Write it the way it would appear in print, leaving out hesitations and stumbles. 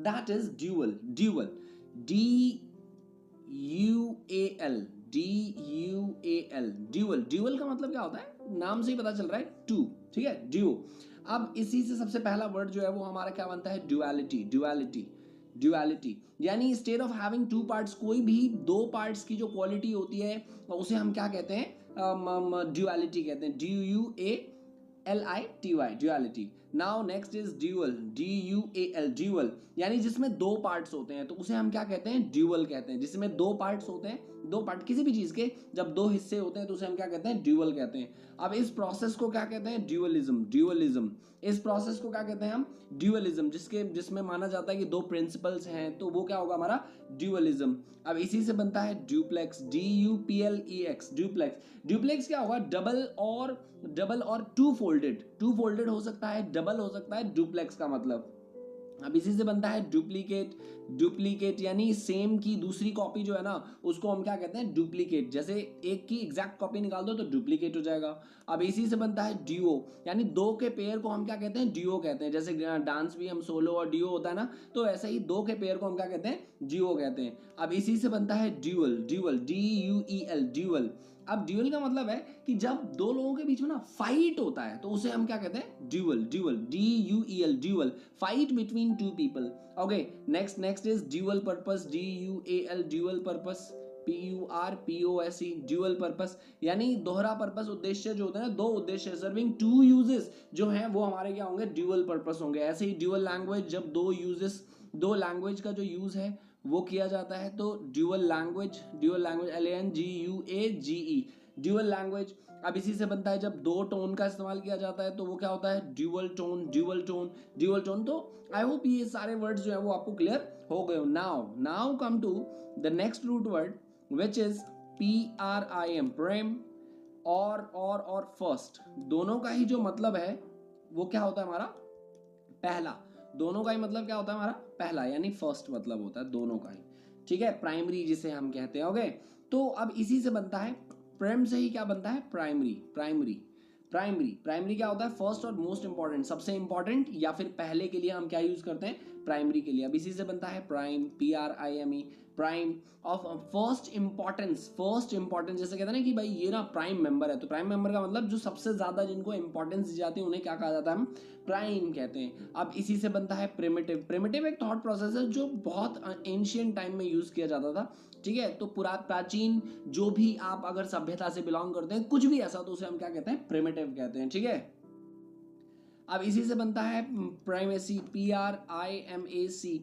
That is dual. Dual, DUAL, DUAL, dual. Dual का मतलब क्या होता है, नाम से ही पता चल रहा है टू. ठीक है, ड्यू. अब इसी से सबसे पहला वर्ड जो है वो हमारा क्या बनता है, ड्युअलिटी. ड्युअलिटी, ड्युअलिटी यानी state of having two parts. कोई भी दो पार्ट्स की जो क्वालिटी होती है उसे हम क्या कहते हैं, ड्युअलिटी कहते हैं. DUALITY, duality. Now next is dual, DUAL, dual यानी जिसमें दो पार्ट्स होते हैं तो उसे हम क्या कहते हैं, ड्यूअल कहते हैं. जिसमें दो पार्ट्स होते हैं, दो पार्ट किसी भी चीज के जब दो हिस्से होते हैं तो उसे हम क्या कहते हैं, ड्यूअल कहते हैं. अब इस प्रोसेस को क्या कहते हैं, ड्यूअलिज्म. ड्यूअलिज्म, इस प्रोसेस को क्या कहते हैं हम, ड्यूअलिज्म. जिसमें माना जाता है कि दो प्रिंसिपल्स हैं तो वो क्या होगा हमारा, ड्यूअलिज्म. अब इसी से बनता है ड्यूप्लेक्स, DUPLEX, ड्यूप्लेक्स. ड्यूप्लेक्स क्या होगा, डबल और टू फोल्डेड. टू फोल्डेड हो सकता है, डबल हो सकता है, डुप्लेक्स का मतलब. अब इसी से बनता है डुप्लीकेट. डुप्लीकेट यानी सेम की दूसरी कॉपी जो है ना उसको हम क्या कहते हैं, डुप्लीकेट. जैसे एक की एग्जैक्ट कॉपी निकाल दो तो डुप्लीकेट हो जाएगा. अब इसी से बनता है ड्यूओ यानी दो के पेयर को हम क्या कहते हैं, ड्यूओ कहते हैं. जैसे डांस भी हम सोलो और ड्यूओ होता है ना, तो ऐसे ही दो के पेयर को हम क्या कहते हैं, ड्यूओ कहते हैं. अब इसी से बनता है ड्यूअल. Dual, DUEL, dual. अब ड्यूअल का मतलब है कि जब दो लोगों के बीच में ना फाइट होता है तो उसे हम क्या कहते हैं, dual. Dual, DUEL, dual, fight between two people. Okay, next is dual purpose, DUAL, dual purpose, PURPOSE, dual purpose यानी दोहरा पर्पस, उद्देश्य जो होता है ना, दो उद्देश्य, सर्विंग टू यूजेस जो हैं वो हमारे क्या होंगे, ड्यूअल पर्पस होंगे. ऐसे ही ड्यूअल लैंग्वेज, जब दो यूजेस, दो लैंग्वेज का जो यूज है वो किया जाता है तो dual language. Dual language, LANGUAGE, dual language. अब इसी से बनता है जब दो टोन का इस्तेमाल किया जाता है तो वो क्या होता है, dual tone. Dual tone, dual tone. तो आई होप ये सारे वर्ड्स जो है वो आपको क्लियर हो गए हो. Now come to the next root word which is PRIM, प्रेम. और फर्स्ट, दोनों का ही जो मतलब है वो क्या होता है हमारा, पहला. दोनों का ही मतलब क्या होता है हमारा, पहला यानी फर्स्ट मतलब होता है दोनों का ही. ठीक है, प्राइमरी जिसे हम कहते हैं. ओके, तो अब इसी से बनता है, प्रेम से ही क्या बनता है, प्राइमरी. प्राइमरी क्या होता है, फर्स्ट और मोस्ट इंपॉर्टेंट, सबसे इंपॉर्टेंट या फिर पहले के लिए हम क्या यूज करते हैं, प्राइमरी के लिए. अब इसी से बनता है prime, PRIME, prime of first importance. First importance जैसे कहते हैं ना कि भाई ये ना प्राइम मेंबर है, तो प्राइम मेंबर का मतलब जो सबसे ज्यादा जिनको इंपॉर्टेंस दी जाती है उन्हें क्या कहा जाता है, हम प्राइम कहते हैं. अब इसी से बनता है प्रिमिटिव. प्रिमिटिव एक थॉट प्रोसेस है जो बहुत एंशियंट टाइम में यूज किया जाता था. ठीक है, तो प्राचीन जो भी आप अगर सभ्यता से बिलोंग करते हैं कुछ भी ऐसा तो उसे हम क्या कहते हैं, प्रिमिटिव कहते हैं. ठीक है, अब इसी से बनता है प्राइमेसी, PRIMAC,